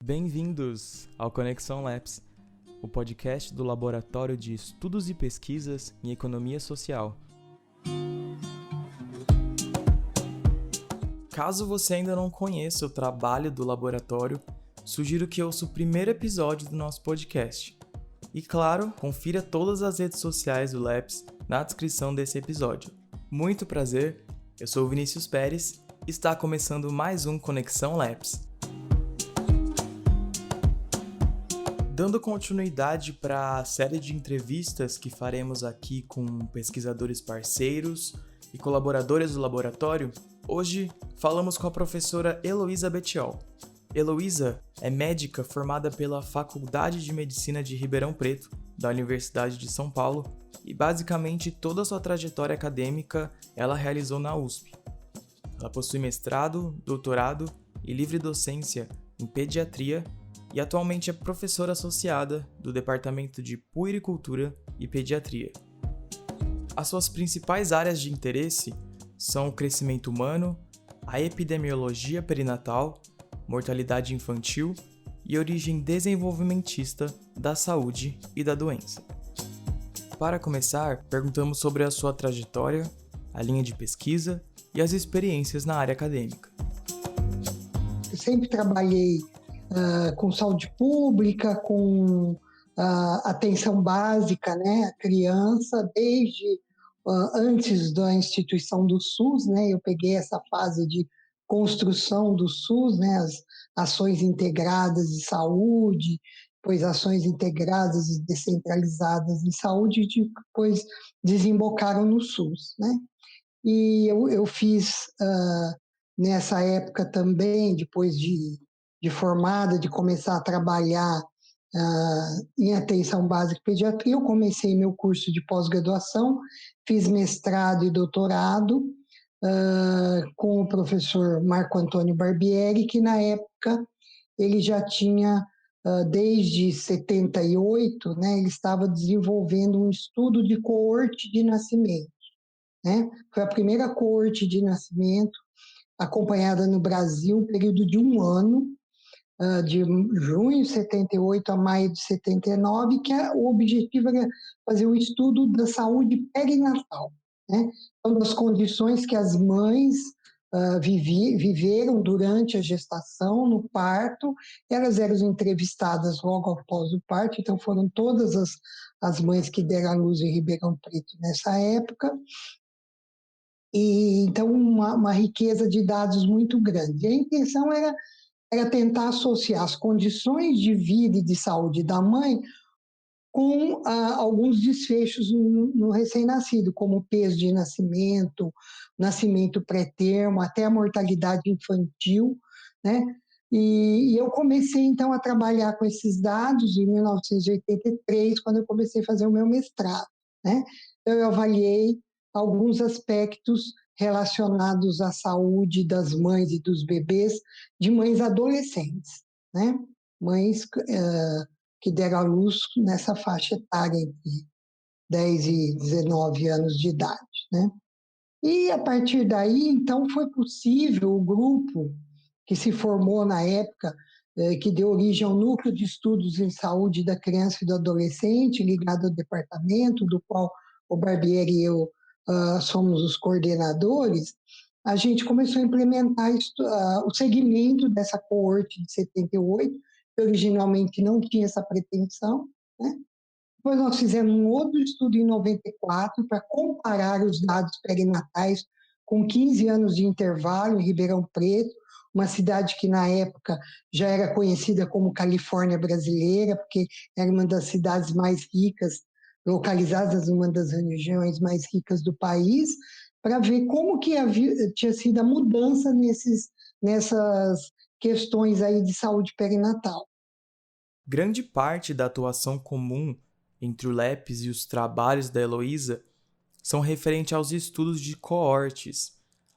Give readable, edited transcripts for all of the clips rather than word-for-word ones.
Bem-vindos ao Conexão Labs, o podcast do Laboratório de Estudos e Pesquisas em Economia Social. Caso você ainda não conheça o trabalho do laboratório, sugiro que ouça o primeiro episódio do nosso podcast. E claro, confira todas as redes sociais do Labs na descrição desse episódio. Muito prazer, eu sou o Vinícius Pérez e está começando mais um Conexão Labs. Dando continuidade para a série de entrevistas que faremos aqui com pesquisadores parceiros e colaboradores do laboratório, hoje falamos com a professora Heloísa Bettiol. Heloísa é médica formada pela Faculdade de Medicina de Ribeirão Preto, da Universidade de São Paulo, e basicamente toda a sua trajetória acadêmica ela realizou na USP. Ela possui mestrado, doutorado e livre docência em pediatria e atualmente é professora associada do Departamento de Puericultura e Pediatria. As suas principais áreas de interesse são o crescimento humano, a epidemiologia perinatal, mortalidade infantil e origem desenvolvimentista da saúde e da doença. Para começar, perguntamos sobre a sua trajetória, a linha de pesquisa e as experiências na área acadêmica. Eu sempre trabalhei com saúde pública, com atenção básica, né, à criança, desde antes da instituição do SUS, né, eu peguei essa fase de construção do SUS, né, as ações integradas de saúde, depois ações integradas e descentralizadas em saúde, e depois desembocaram no SUS, né. E eu fiz, nessa época também, depois de formada, de começar a trabalhar em atenção básica e pediatria, eu comecei meu curso de pós-graduação, fiz mestrado e doutorado com o professor Marco Antônio Barbieri, que na época ele já tinha, desde 78, né, ele estava desenvolvendo um estudo de coorte de nascimento, né? Foi a primeira coorte de nascimento acompanhada no Brasil, um período de um ano, de junho de 78 a maio de 79, que o objetivo era fazer o estudo da saúde perinatal, né? Então, das condições que as mães viveram durante a gestação, no parto, elas eram entrevistadas logo após o parto, então foram todas as mães que deram à luz em Ribeirão Preto nessa época, e então uma riqueza de dados muito grande. E a intenção era tentar associar as condições de vida e de saúde da mãe com alguns desfechos no recém-nascido, como peso de nascimento, nascimento pré-termo, até a mortalidade infantil, né? E eu comecei, então, a trabalhar com esses dados em 1983, quando eu comecei a fazer o meu mestrado, né? Eu avaliei alguns aspectos relacionados à saúde das mães e dos bebês, de mães adolescentes, né? Mães que deram à luz nessa faixa etária entre 10 e 19 anos de idade, né? E a partir daí, então, foi possível o grupo que se formou na época, que deu origem ao Núcleo de Estudos em Saúde da Criança e do Adolescente, ligado ao departamento, do qual o Barbieri e eu somos os coordenadores. A gente começou a implementar o segmento dessa coorte de 78, que originalmente não tinha essa pretensão, né? Depois nós fizemos um outro estudo em 94 para comparar os dados perinatais com 15 anos de intervalo em Ribeirão Preto, uma cidade que na época já era conhecida como Califórnia brasileira, porque era uma das cidades mais ricas, localizadas numa das regiões mais ricas do país, para ver como que tinha sido a mudança nessas questões aí de saúde perinatal. Grande parte da atuação comum entre o LEPS e os trabalhos da Heloísa são referentes aos estudos de coortes,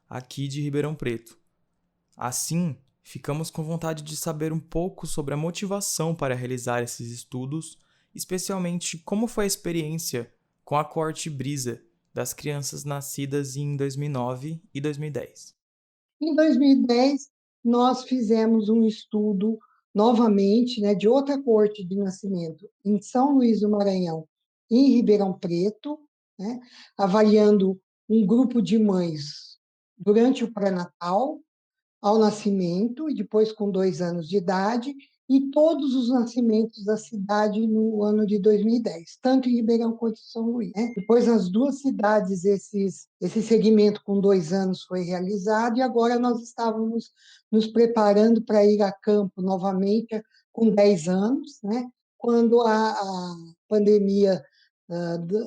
aqui de Ribeirão Preto. Assim, ficamos com vontade de saber um pouco sobre a motivação para realizar esses estudos, especialmente como foi a experiência com a coorte Brisa das crianças nascidas em 2009 e 2010. Em 2010, nós fizemos um estudo novamente, né, de outra coorte de nascimento em São Luís do Maranhão e em Ribeirão Preto, né, avaliando um grupo de mães durante o pré-natal, ao nascimento, e depois com 2 anos de idade, e todos os nascimentos da cidade no ano de 2010, tanto em Ribeirão quanto em São Luís. Né? Depois, nas duas cidades, esse segmento com 2 anos foi realizado, e agora nós estávamos nos preparando para ir a campo novamente com 10 anos, né? Quando a pandemia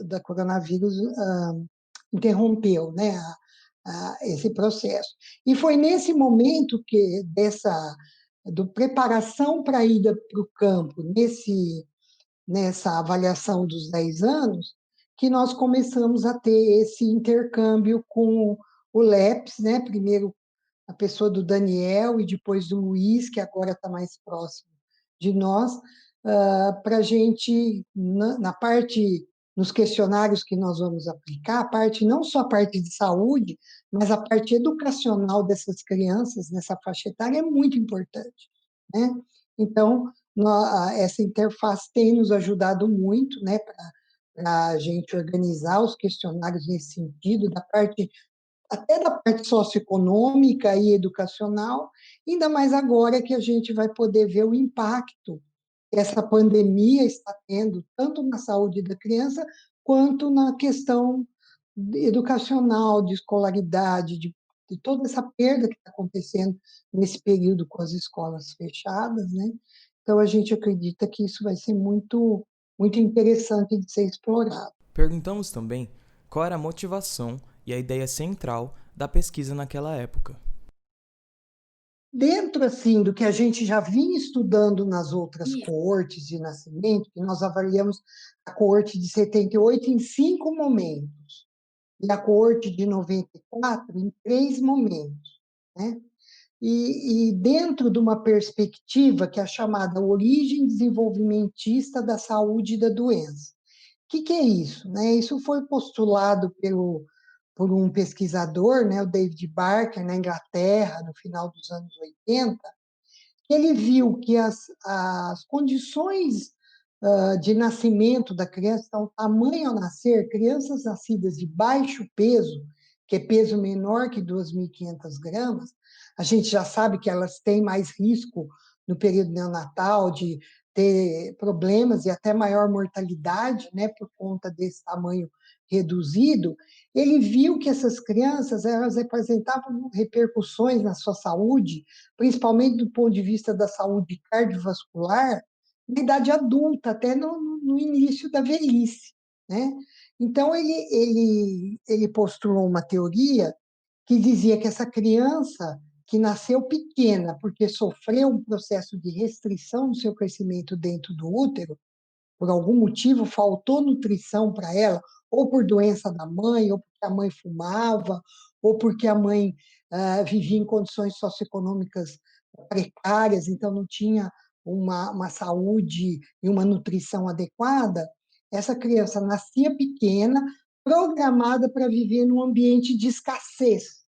da coronavírus interrompeu, né? Esse processo. E foi nesse momento que do preparação para a ida para o campo, nessa avaliação dos 10 anos, que nós começamos a ter esse intercâmbio com o LEPS, né? Primeiro a pessoa do Daniel e depois do Luiz, que agora está mais próximo de nós, para a gente, na parte, nos questionários que nós vamos aplicar, a parte, não só a parte de saúde, mas a parte educacional dessas crianças nessa faixa etária é muito importante. Né? Então, essa interface tem nos ajudado muito, né, para a gente organizar os questionários nesse sentido, até da parte socioeconômica e educacional, ainda mais agora que a gente vai poder ver o impacto que essa pandemia está tendo, tanto na saúde da criança, quanto na questão educacional, de escolaridade, de toda essa perda que está acontecendo nesse período com as escolas fechadas, né? Então, a gente acredita que isso vai ser muito, muito interessante de ser explorado. Perguntamos também qual era a motivação e a ideia central da pesquisa naquela época. Dentro assim do que a gente já vinha estudando nas outras coortes de nascimento, que nós avaliamos a coorte de 78 em 5 momentos e a coorte de 94 em 3 momentos, né? E dentro de uma perspectiva que é a chamada origem desenvolvimentista da saúde e da doença. Que é isso? Né? Isso foi postulado por um pesquisador, né, o David Barker, na Inglaterra, no final dos anos 80, que ele viu que as condições de nascimento da criança, então, a mãe ao nascer, crianças nascidas de baixo peso, que é peso menor que 2.500 gramas, a gente já sabe que elas têm mais risco no período neonatal de ter problemas e até maior mortalidade, né, por conta desse tamanho reduzido. Ele viu que essas crianças elas representavam repercussões na sua saúde, principalmente do ponto de vista da saúde cardiovascular, na idade adulta, até no início da velhice. Né? Então, ele postulou uma teoria que dizia que essa criança que nasceu pequena porque sofreu um processo de restrição do seu crescimento dentro do útero, por algum motivo faltou nutrição para ela, ou por doença da mãe, ou porque a mãe fumava, ou porque a mãe vivia em condições socioeconômicas precárias, então não tinha uma saúde e uma nutrição adequada, essa criança nascia pequena, programada para viver num ambiente de escassez.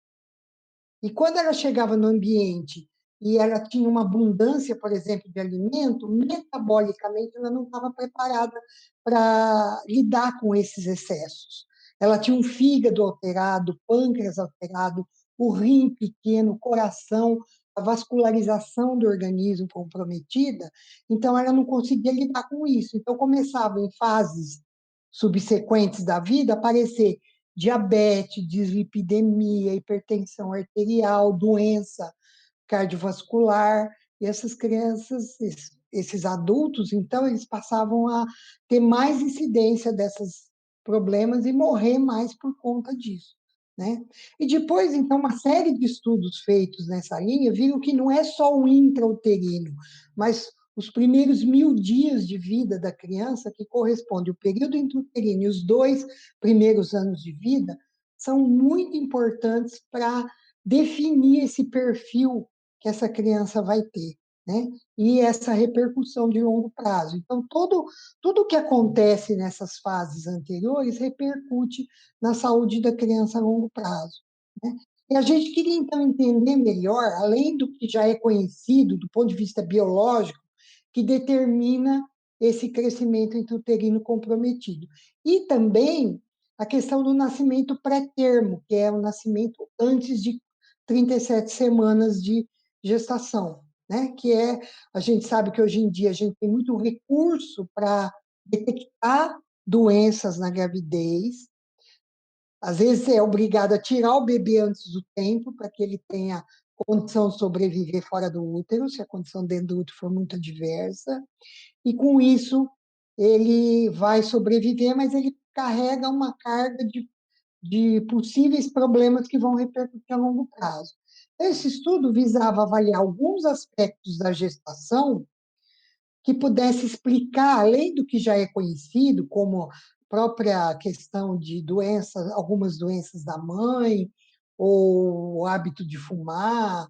E quando ela chegava no ambiente e ela tinha uma abundância, por exemplo, de alimento, metabolicamente ela não estava preparada para lidar com esses excessos. Ela tinha um fígado alterado, pâncreas alterado, o rim pequeno, o coração, a vascularização do organismo comprometida, então ela não conseguia lidar com isso. Então começava em fases subsequentes da vida a aparecer diabetes, dislipidemia, hipertensão arterial, doença cardiovascular, e essas crianças, esses adultos, então, eles passavam a ter mais incidência desses problemas e morrer mais por conta disso. Né? E depois, então, uma série de estudos feitos nessa linha viram que não é só o intrauterino, mas os primeiros 1.000 dias de vida da criança, que corresponde ao período intrauterino e os 2 primeiros anos de vida, são muito importantes para definir esse perfil que essa criança vai ter, né? E essa repercussão de longo prazo. Então, tudo que acontece nessas fases anteriores repercute na saúde da criança a longo prazo. Né? E a gente queria, então, entender melhor, além do que já é conhecido do ponto de vista biológico, que determina esse crescimento intrauterino comprometido. E também a questão do nascimento pré-termo, que é o nascimento antes de 37 semanas de gestação, né? Que é, a gente sabe que hoje em dia a gente tem muito recurso para detectar doenças na gravidez. Às vezes é obrigado a tirar o bebê antes do tempo para que ele tenha condição de sobreviver fora do útero, se a condição dentro do útero for muito adversa. E com isso ele vai sobreviver, mas ele carrega uma carga de possíveis problemas que vão repercutir a longo prazo. Esse estudo visava avaliar alguns aspectos da gestação que pudesse explicar, além do que já é conhecido, como a própria questão de doenças, algumas doenças da mãe, ou o hábito de fumar,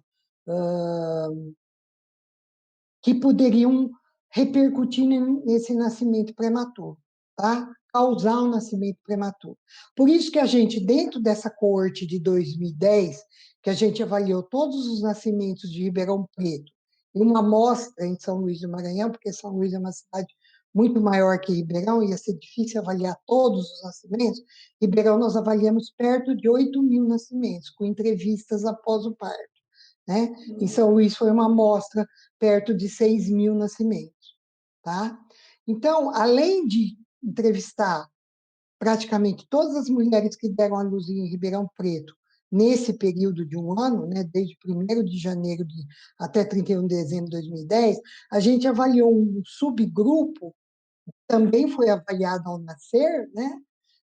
que poderiam repercutir nesse nascimento prematuro, tá? Causar um nascimento prematuro. Por isso que a gente, dentro dessa coorte de 2010, que a gente avaliou todos os nascimentos de Ribeirão Preto, e uma amostra em São Luís do Maranhão, porque São Luís é uma cidade muito maior que Ribeirão, ia ser difícil avaliar todos os nascimentos. Ribeirão nós avaliamos perto de 8.000 nascimentos, com entrevistas após o parto, né? Em São Luís foi uma amostra perto de 6.000 nascimentos, tá? Então, além de entrevistar praticamente todas as mulheres que deram à luz em Ribeirão Preto nesse período de um ano, né, desde 1º de janeiro até 31 de dezembro de 2010, a gente avaliou um subgrupo, também foi avaliado ao nascer, né,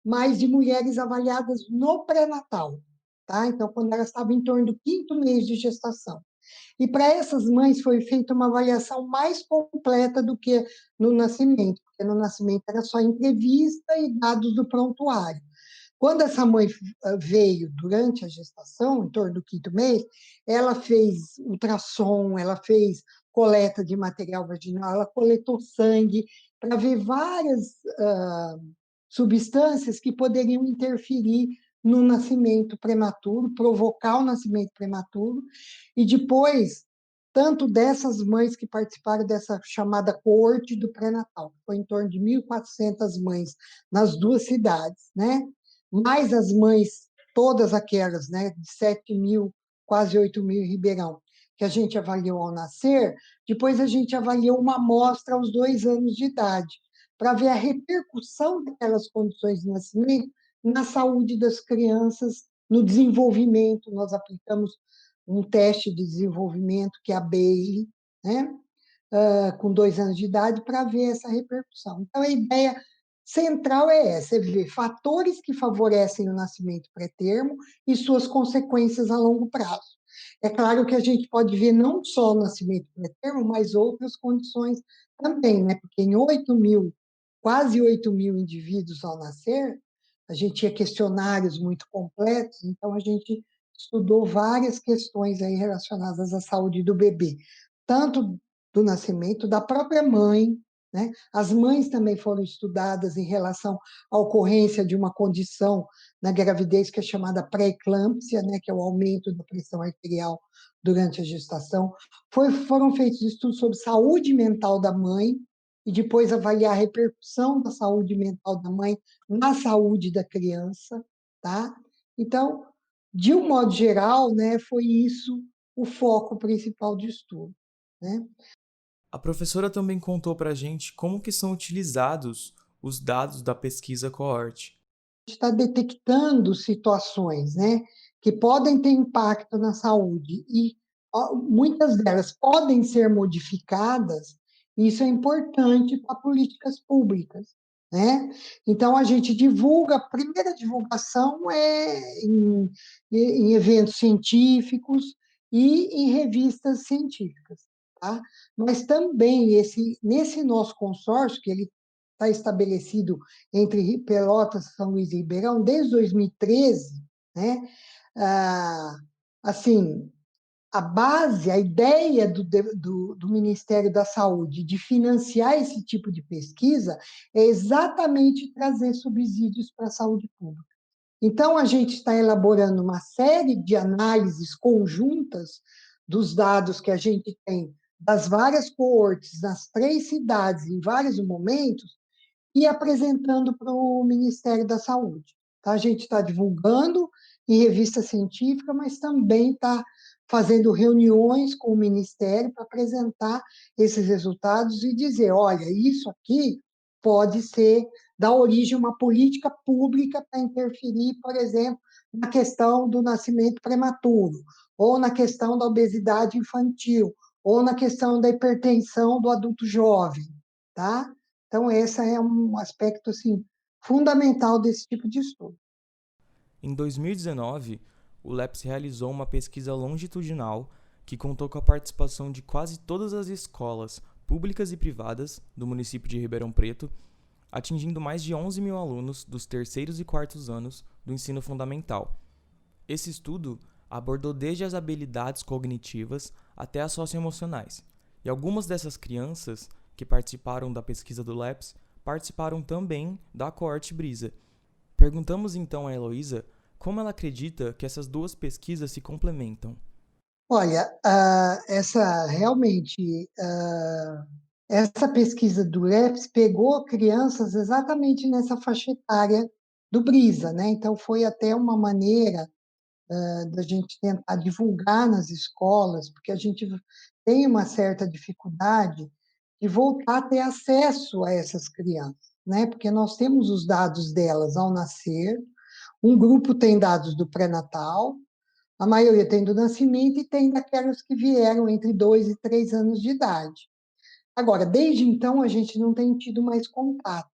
mas de mulheres avaliadas no pré-natal, tá? Então, quando elas estavam em torno do 5º mês de gestação. E para essas mães foi feita uma avaliação mais completa do que no nascimento, porque no nascimento era só entrevista e dados do prontuário. Quando essa mãe veio durante a gestação, em torno do 5º mês, ela fez ultrassom, ela fez coleta de material vaginal, ela coletou sangue para ver várias substâncias que poderiam interferir no nascimento prematuro, provocar o nascimento prematuro, e depois, tanto dessas mães que participaram dessa chamada coorte do pré-natal, que foi em torno de 1.400 mães nas duas cidades, né? Mais as mães, todas aquelas, né, de 7.000, quase 8.000 em Ribeirão, que a gente avaliou ao nascer, depois a gente avaliou uma amostra aos 2 anos de idade, para ver a repercussão daquelas condições de nascimento na saúde das crianças, no desenvolvimento. Nós aplicamos um teste de desenvolvimento, que é a Bailey, né? Com 2 anos de idade, para ver essa repercussão. Então, a ideia central é essa: é ver fatores que favorecem o nascimento pré-termo e suas consequências a longo prazo. É claro que a gente pode ver não só o nascimento pré-termo, mas outras condições também, né? Porque em 8.000, quase 8.000 indivíduos ao nascer, a gente tinha questionários muito completos, então a gente estudou várias questões aí relacionadas à saúde do bebê, tanto do nascimento, da própria mãe, né? As mães também foram estudadas em relação à ocorrência de uma condição na gravidez que é chamada pré-eclâmpsia, né? Que é o aumento da pressão arterial durante a gestação. Foram feitos estudos sobre saúde mental da mãe e depois avaliar a repercussão da saúde mental da mãe na saúde da criança, tá? Então, de um modo geral, né, foi isso o foco principal de estudo, né? A professora também contou para a gente como que são utilizados os dados da pesquisa coorte. Está detectando situações, né, que podem ter impacto na saúde e muitas delas podem ser modificadas. Isso é importante para políticas públicas, né? Então a gente divulga, a primeira divulgação é em eventos científicos e em revistas científicas, tá? Mas também nesse nosso consórcio, que ele está estabelecido entre Pelotas, São Luís e Ribeirão desde 2013, né? Ah, assim, a base, a ideia do Ministério da Saúde de financiar esse tipo de pesquisa é exatamente trazer subsídios para a saúde pública. Então, a gente está elaborando uma série de análises conjuntas dos dados que a gente tem das várias coortes nas 3 cidades, em vários momentos, e apresentando para o Ministério da Saúde. Tá? A gente está divulgando em revista científica, mas também está fazendo reuniões com o Ministério para apresentar esses resultados e dizer, olha, isso aqui pode ser dar origem a uma política pública para interferir, por exemplo, na questão do nascimento prematuro, ou na questão da obesidade infantil, ou na questão da hipertensão do adulto jovem, tá? Então, esse é um aspecto assim, fundamental desse tipo de estudo. Em 2019, o LEPS realizou uma pesquisa longitudinal que contou com a participação de quase todas as escolas públicas e privadas do município de Ribeirão Preto, atingindo mais de 11 mil alunos dos terceiros e quartos anos do ensino fundamental. Esse estudo abordou desde as habilidades cognitivas até as socioemocionais, e algumas dessas crianças que participaram da pesquisa do LEPS participaram também da coorte Brisa. Perguntamos então a Heloísa como ela acredita que essas duas pesquisas se complementam. Olha, essa realmente, essa pesquisa do LEPS pegou crianças exatamente nessa faixa etária do Brisa, né? Então, foi até uma maneira da gente tentar divulgar nas escolas, porque a gente tem uma certa dificuldade de voltar a ter acesso a essas crianças, né? Porque nós temos os dados delas ao nascer, um grupo tem dados do pré-natal, a maioria tem do nascimento e tem daquelas que vieram entre 2 e 3 anos de idade. Agora, desde então, a gente não tem tido mais contato.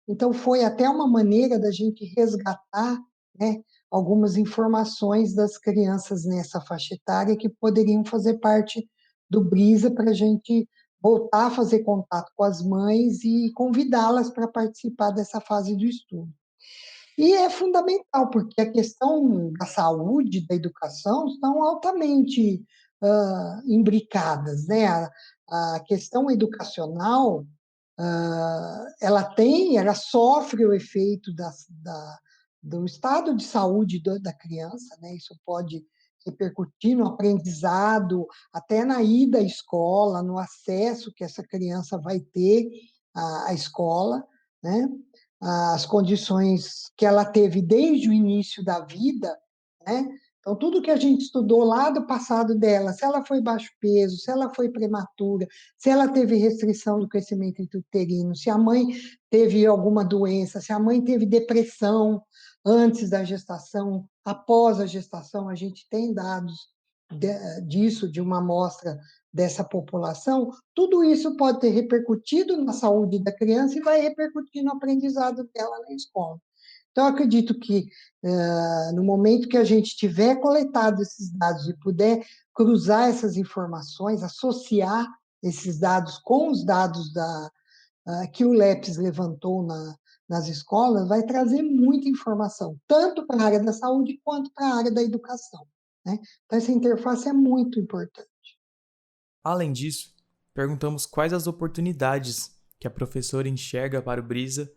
Então, foi até uma maneira da gente resgatar, né, algumas informações das crianças nessa faixa etária que poderiam fazer parte do Brisa para a gente voltar a fazer contato com as mães e convidá-las para participar dessa fase do estudo. E é fundamental, porque a questão da saúde, da educação, estão altamente imbricadas, né? A questão educacional, ela sofre o efeito do estado de saúde da criança, né? Isso pode repercutir no aprendizado, até na ida à escola, no acesso que essa criança vai ter à escola, né? As condições que ela teve desde o início da vida, né? Então, tudo que a gente estudou lá do passado dela, se ela foi baixo peso, se ela foi prematura, se ela teve restrição do crescimento intrauterino, se a mãe teve alguma doença, se a mãe teve depressão antes da gestação, após a gestação, a gente tem dados disso, de uma amostra dessa população, tudo isso pode ter repercutido na saúde da criança e vai repercutir no aprendizado dela na escola. Então, eu acredito que, no momento que a gente tiver coletado esses dados e puder cruzar essas informações, associar esses dados com os dados que o LEPS levantou nas escolas, vai trazer muita informação, tanto para a área da saúde quanto para a área da educação, né? Então, essa interface é muito importante. Além disso, perguntamos quais as oportunidades que a professora enxerga para o Brisa,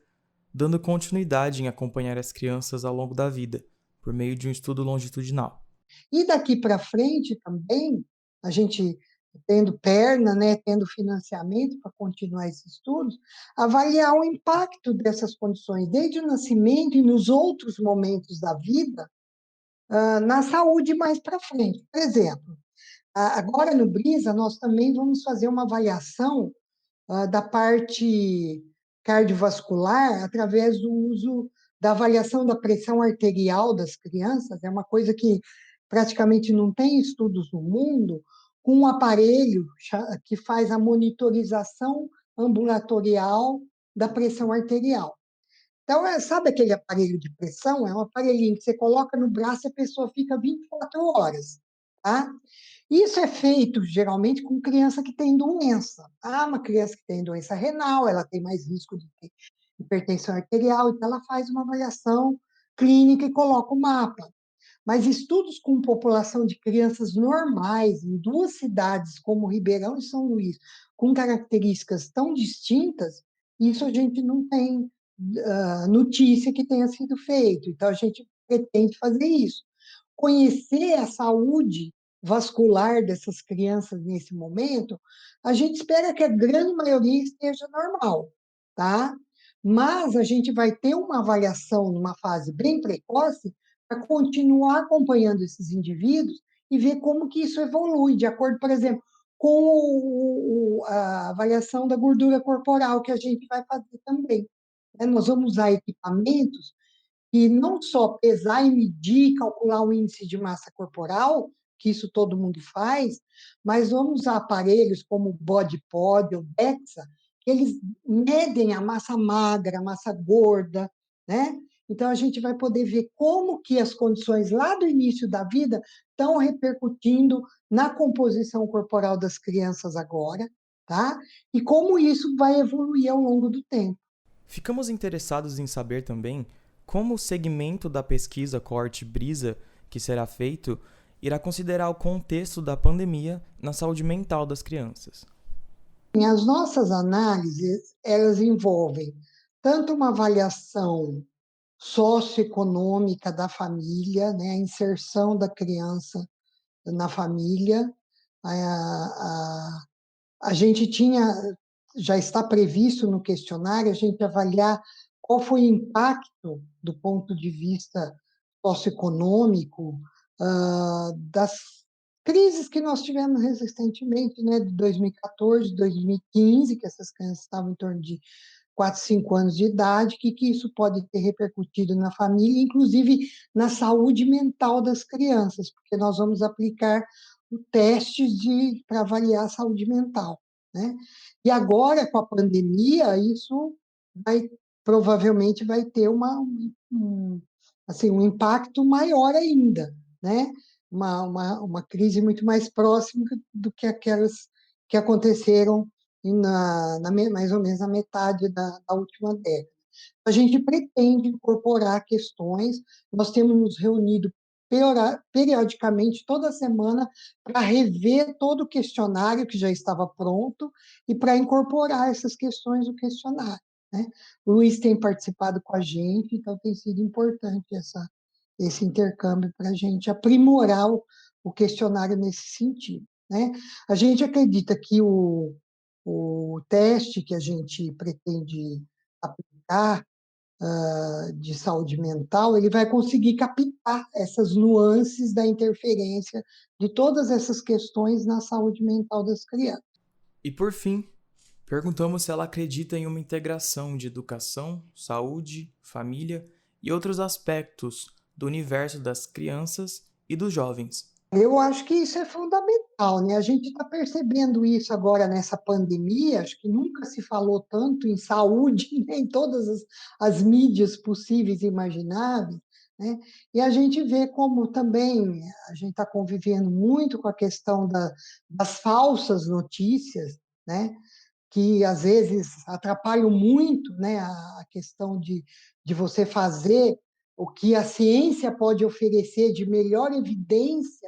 dando continuidade em acompanhar as crianças ao longo da vida, por meio de um estudo longitudinal. E daqui para frente também, a gente tendo perna, né, tendo financiamento para continuar esses estudos, avaliar o impacto dessas condições, desde o nascimento e nos outros momentos da vida, na saúde mais para frente. Por exemplo, agora no Brisa, nós também vamos fazer uma avaliação da parte cardiovascular através do uso da avaliação da pressão arterial das crianças. É uma coisa que praticamente não tem estudos no mundo, com um aparelho que faz a monitorização ambulatorial da pressão arterial. Então, sabe aquele aparelho de pressão? É um aparelhinho que você coloca no braço e a pessoa fica 24 horas, tá? Isso é feito, geralmente, com criança que tem doença. Uma criança que tem doença renal, ela tem mais risco de ter hipertensão arterial, então ela faz uma avaliação clínica e coloca o mapa. Mas estudos com população de crianças normais, em 2 cidades, como Ribeirão e São Luís, com características tão distintas, isso a gente não tem notícia que tenha sido feito. Então, a gente pretende fazer isso. Conhecer a saúde vascular dessas crianças nesse momento, a gente espera que a grande maioria esteja normal, tá? Mas a gente vai ter uma avaliação numa fase bem precoce para continuar acompanhando esses indivíduos e ver como que isso evolui, de acordo, por exemplo, com a avaliação da gordura corporal que a gente vai fazer também, né? Nós vamos usar equipamentos e não só pesar e medir, calcular o índice de massa corporal, que isso todo mundo faz, mas vamos usar aparelhos como o BodyPod ou DEXA, que eles medem a massa magra, a massa gorda, né? Então, a gente vai poder ver como que as condições lá do início da vida estão repercutindo na composição corporal das crianças agora, tá? E como isso vai evoluir ao longo do tempo. Ficamos interessados em saber também como o segmento da pesquisa Coorte Brisa, que será feito, irá considerar o contexto da pandemia na saúde mental das crianças. As nossas análises, elas envolvem tanto uma avaliação socioeconômica da família, né, a inserção da criança na família. A gente tinha, já está previsto no questionário, a gente avaliar qual foi o impacto do ponto de vista socioeconômico das crises que nós tivemos recentemente, né, de 2014, 2015, que essas crianças estavam em torno de 4, 5 anos de idade, que isso pode ter repercutido na família, inclusive na saúde mental das crianças, porque nós vamos aplicar testes para avaliar a saúde mental, né? E agora, com a pandemia, isso vai, provavelmente vai ter assim, um impacto maior ainda, né? Uma crise muito mais próxima do que aquelas que aconteceram mais ou menos na metade da última década. A gente pretende incorporar questões, nós temos nos reunido periodicamente, toda semana, para rever todo o questionário que já estava pronto e para incorporar essas questões no questionário, né? O Luiz tem participado com a gente, então tem sido importante esse intercâmbio para a gente aprimorar o questionário nesse sentido, né? A gente acredita que o teste que a gente pretende aplicar de saúde mental, ele vai conseguir captar essas nuances da interferência de todas essas questões na saúde mental das crianças. E por fim, perguntamos se ela acredita em uma integração de educação, saúde, família e outros aspectos do universo das crianças e dos jovens. Eu acho que isso é fundamental, né? A gente está percebendo isso agora nessa pandemia, acho que nunca se falou tanto em saúde, né? Em todas as mídias possíveis e imagináveis, né? E a gente vê como também a gente está convivendo muito com a questão das falsas notícias, né? Que às vezes atrapalham muito, né? A questão de você fazer o que a ciência pode oferecer de melhor evidência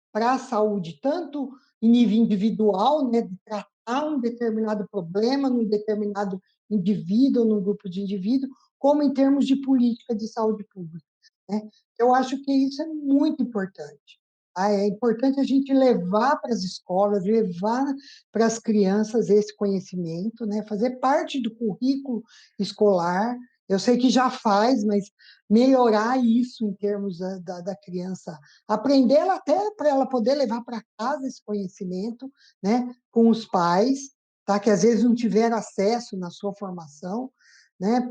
para a saúde, tanto em nível individual, né, de tratar um determinado problema num determinado indivíduo ou num grupo de indivíduos, como em termos de política de saúde pública, né? Eu acho que isso é muito importante. É importante a gente levar para as escolas, levar para as crianças esse conhecimento, né? Fazer parte do currículo escolar. Eu sei que já faz, mas melhorar isso em termos da criança, aprender ela até para ela poder levar para casa esse conhecimento, né? Com os pais, tá? Que às vezes não tiveram acesso na sua formação, né?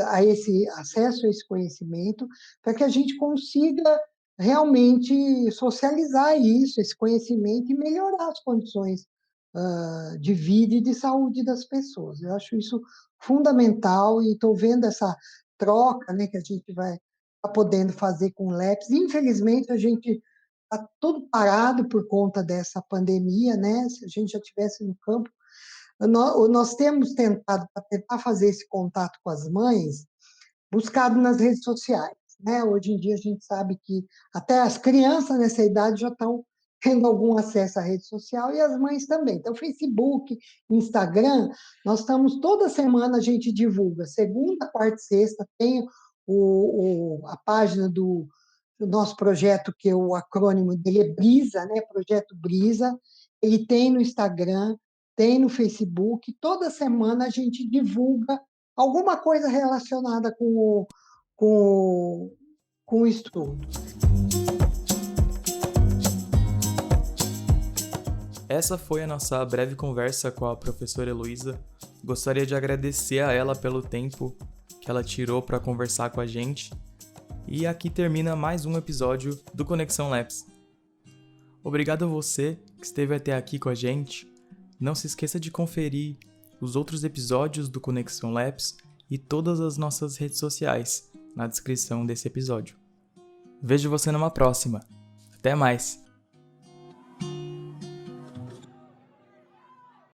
A esse acesso a esse conhecimento, para que a gente consiga realmente socializar isso, esse conhecimento e melhorar as condições de vida e de saúde das pessoas. Eu acho isso fundamental e estou vendo essa troca, né, que a gente vai tá podendo fazer com o LEPS. Infelizmente, a gente está tudo parado por conta dessa pandemia, né? Se a gente já tivesse no campo, nós temos tentado, para tentar fazer esse contato com as mães, buscado nas redes sociais, né? Hoje em dia a gente sabe que até as crianças nessa idade já estão tendo algum acesso à rede social e as mães também. Então, Facebook, Instagram, nós estamos toda semana a gente divulga, segunda, quarta e sexta tem a página do nosso projeto, que o acrônimo dele é BRISA, né? Projeto BRISA. Ele tem no Instagram, tem no Facebook. Toda semana a gente divulga alguma coisa relacionada com o estudo. Essa foi a nossa breve conversa com a professora Heloísa. Gostaria de agradecer a ela pelo tempo que ela tirou para conversar com a gente. E aqui termina mais um episódio do Conexão Labs. Obrigado a você que esteve até aqui com a gente. Não se esqueça de conferir os outros episódios do Conexão Labs e todas as nossas redes sociais na descrição desse episódio. Vejo você numa próxima. Até mais!